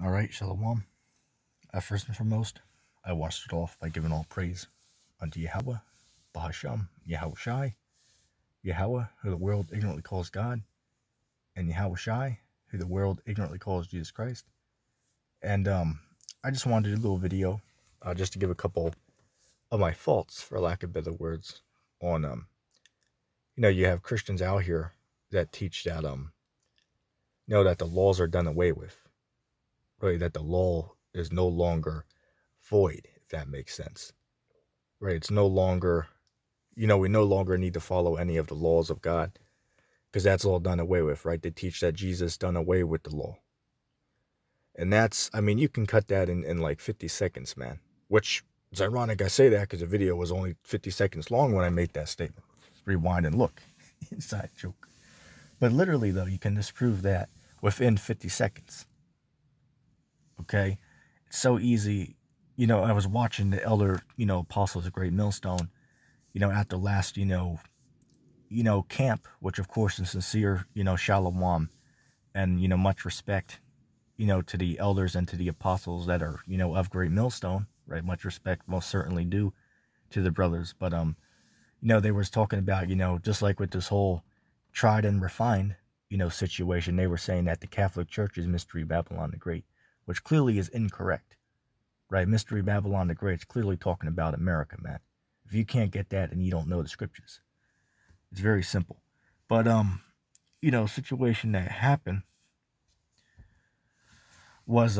All right, Shalom. First and foremost, I want to start off by giving all praise unto Yahweh, Bahasham, Yahweh Shai, Yahweh, who the world ignorantly calls God, and Yahweh Shai, who the world ignorantly calls Jesus Christ. And I just wanted to do a little video just to give a couple of my faults, for lack of better words, on, you have Christians out here that teach that, that the laws are done away with. Right, that the law is no longer void, if that makes sense. Right, it's no longer, we no longer need to follow any of the laws of God, because that's all done away with, right? They teach that Jesus done away with the law. And that's, you can cut that in like 50 seconds, man. Which is ironic I say that, because the video was only 50 seconds long when I made that statement. Rewind and look. Inside joke. But literally, though, you can disprove that within 50 seconds. Okay, it's so easy. I was watching the elder, apostles of Great Millstone, at the last, camp, which of course is sincere, shalom, and, much respect, to the elders and to the apostles that are, of Great Millstone, right? Much respect, most certainly due to the brothers. But, they was talking about, just like with this whole tried and refined, situation, they were saying that the Catholic Church is Mystery Babylon the Great, which clearly is incorrect, right? Mystery Babylon the Great is clearly talking about America, man. If you can't get that, then you don't know the scriptures. It's very simple. But, situation that happened was,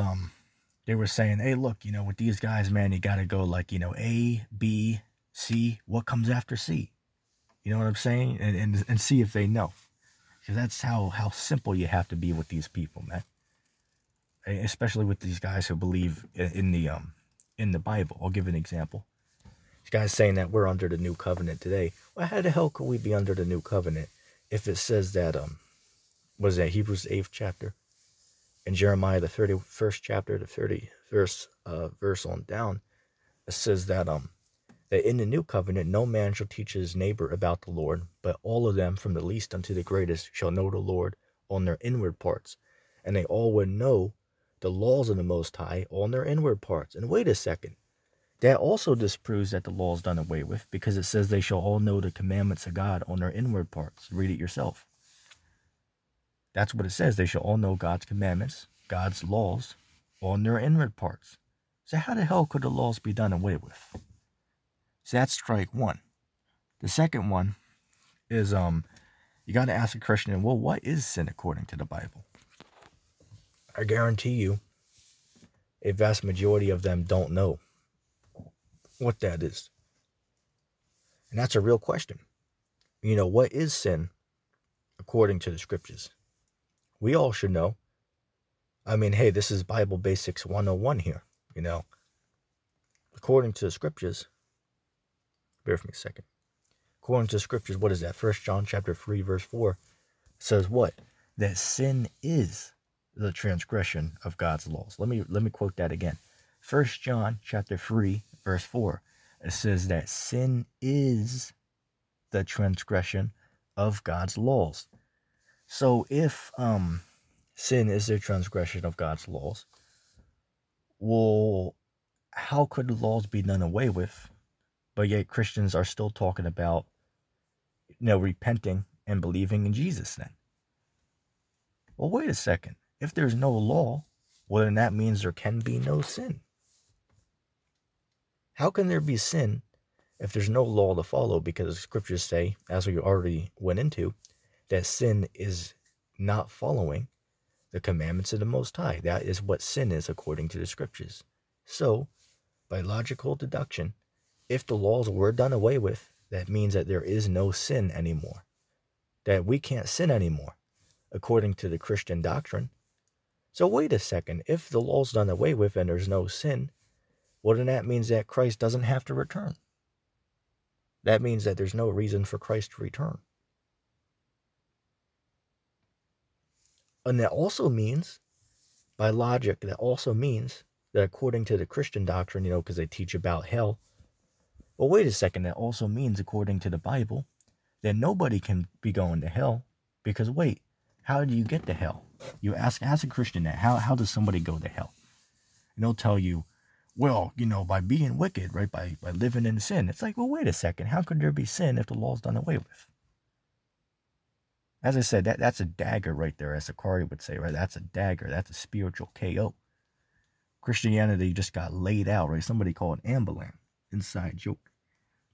they were saying, hey, look, with these guys, man, you got to go like, A, B, C, what comes after C? You know what I'm saying? And see if they know. Because that's how simple you have to be with these people, man. Especially with these guys who believe in the Bible. I'll give an example. These guys saying that we're under the new covenant today. Well, how the hell could we be under the new covenant if it says that was that Hebrews 8th chapter and Jeremiah the 31st chapter, the 30 verse on down, it says that that in the new covenant no man shall teach his neighbor about the Lord, but all of them from the least unto the greatest shall know the Lord on their inward parts, and they all would know the laws of the Most High on their inward parts. And wait a second, that also disproves that the law is done away with, because it says they shall all know the commandments of God on their inward parts. Read it yourself. That's what it says. They shall all know God's commandments, God's laws on their inward parts. So how the hell could the laws be done away with? So that's strike one. The second one is you got to ask a question, well, what is sin according to the Bible? I guarantee you a vast majority of them don't know what that is. And that's a real question. What is sin according to the scriptures? We all should know. Hey, this is Bible Basics 101 here, According to the scriptures, bear with me a second. According to the scriptures, what is that? 1 John chapter 3, verse 4 says what? That sin is the transgression of God's laws. Let me quote that again. 1 John chapter 3, verse 4. It says that sin is the transgression of God's laws. So if sin is the transgression of God's laws, well, how could the laws be done away with, but yet Christians are still talking about, repenting and believing in Jesus then? Well, wait a second. If there's no law, well, then that means there can be no sin. How can there be sin if there's no law to follow? Because the scriptures say, as we already went into, that sin is not following the commandments of the Most High. That is what sin is according to the scriptures. So, by logical deduction, if the laws were done away with, that means that there is no sin anymore. That we can't sin anymore, according to the Christian doctrine. So wait a second, if the law's done away with and there's no sin, well, then that means that Christ doesn't have to return. That means that there's no reason for Christ to return. And that also means, by logic, that according to the Christian doctrine, because they teach about hell, well, wait a second, that also means, according to the Bible, that nobody can be going to hell, because wait, how do you get to hell? You ask a Christian that, how does somebody go to hell? And they'll tell you, well, by being wicked, right? By living in sin. It's like, well, wait a second. How could there be sin if the law's done away with? As I said, that's a dagger right there, as Sakari would say, right? That's a dagger. That's a spiritual KO. Christianity just got laid out, right? Somebody called it Amberland. Inside joke.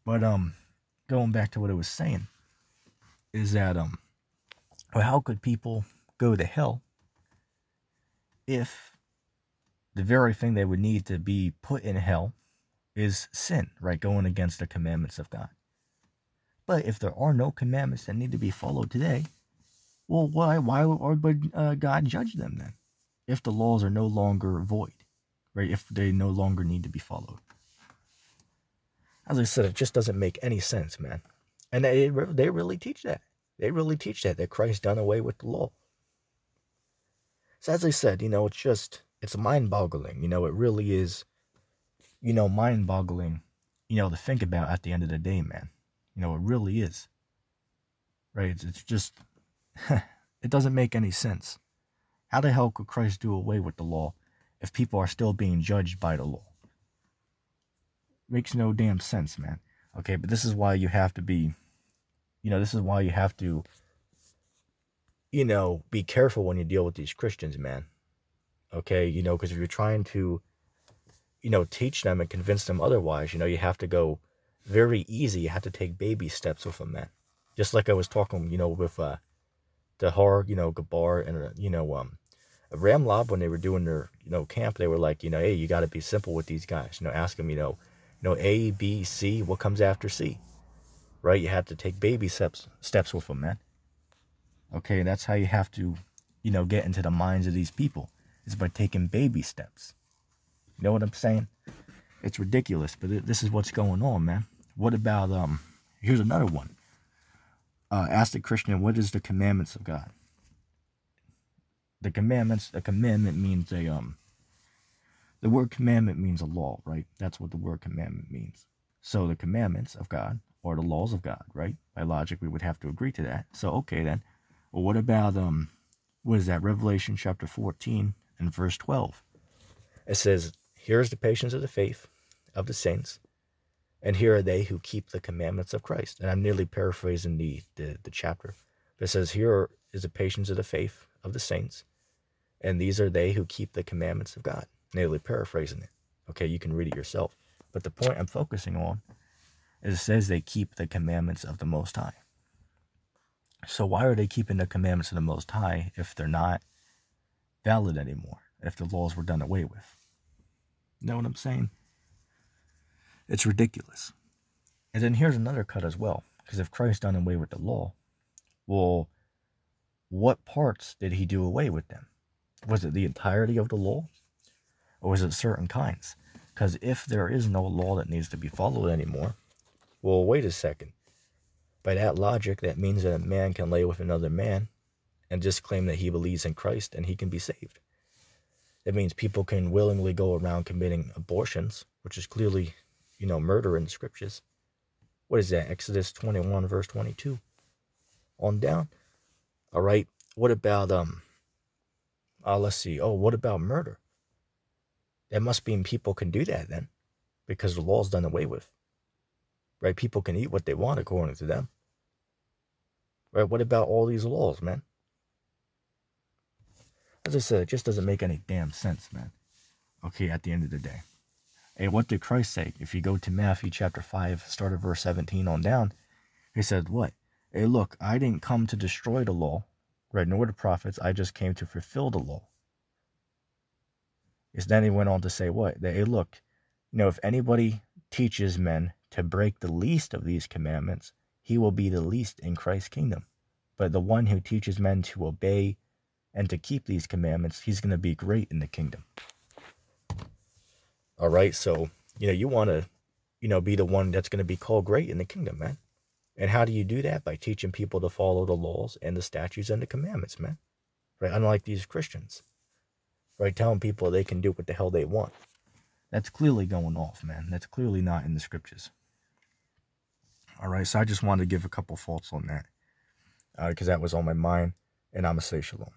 But going back to what I was saying, is that well, how could people go to hell if the very thing they would need to be put in hell is sin, right? Going against the commandments of God. But if there are no commandments that need to be followed today, well, why would God judge them then? If the laws are no longer void, right? If they no longer need to be followed. As I said, it just doesn't make any sense, man. And they really teach that. They really teach that Christ done away with the law. So as I said, it's mind-boggling. It really is, mind-boggling, to think about at the end of the day, man. It really is. Right? It's just, it doesn't make any sense. How the hell could Christ do away with the law if people are still being judged by the law? Makes no damn sense, man. Okay, but this is why you have to be, this is why you have to, be careful when you deal with these Christians, man. Okay, because if you're trying to, teach them and convince them otherwise, you have to go very easy. You have to take baby steps with them, man. Just like I was talking, with the Har, Gabar, and, Ramlob, when they were doing their, camp, they were like, hey, you got to be simple with these guys. Ask them, A, B, C, what comes after C? Right? You have to take baby steps with them, man. Okay, that's how you have to, get into the minds of these people. Is by taking baby steps. You know what I'm saying? It's ridiculous, but this is what's going on, man. What about, here's another one. Ask the Christian, what is the commandments of God? A commandment means the word commandment means a law, right? That's what the word commandment means. So the commandments of God, or the laws of God, right? By logic, we would have to agree to that. So, okay then. Well, what about, what is that? Revelation chapter 14 and verse 12. It says, here is the patience of the faith of the saints, and here are they who keep the commandments of Christ. And I'm nearly paraphrasing the chapter. But it says, here is the patience of the faith of the saints, and these are they who keep the commandments of God. Nearly paraphrasing it. Okay, you can read it yourself. But the point I'm focusing on is it says they keep the commandments of the Most High. So why are they keeping the commandments of the Most High if they're not valid anymore? If the laws were done away with? You know what I'm saying? It's ridiculous. And then here's another cut as well. Because if Christ done away with the law, well, what parts did he do away with them? Was it the entirety of the law? Or was it certain kinds? Because if there is no law that needs to be followed anymore, well, wait a second. By that logic, that means that a man can lay with another man and just claim that he believes in Christ and he can be saved. That means people can willingly go around committing abortions, which is clearly, murder in the scriptures. What is that? Exodus 21, verse 22. On down. All right. What about, let's see. Oh, what about murder? That must mean people can do that then, because the law's done away with. Right? People can eat what they want according to them. Right? What about all these laws, man? As I said, it just doesn't make any damn sense, man. Okay, at the end of the day. Hey, what did Christ say? If you go to Matthew chapter 5, start at verse 17 on down, he said, what? Hey, look, I didn't come to destroy the law, right, nor the prophets. I just came to fulfill the law. Then he went on to say what? That, hey, look, if anybody teaches men to break the least of these commandments, he will be the least in Christ's kingdom. But the one who teaches men to obey and to keep these commandments, he's going to be great in the kingdom. All right, so, you want to, be the one that's going to be called great in the kingdom, man. And how do you do that? By teaching people to follow the laws and the statutes and the commandments, man. Right? Unlike these Christians. Right? Telling people they can do what the hell they want. That's clearly going off, man. That's clearly not in the scriptures. All right, so I just wanted to give a couple thoughts on that. Because that was on my mind. And I'm going to say shalom.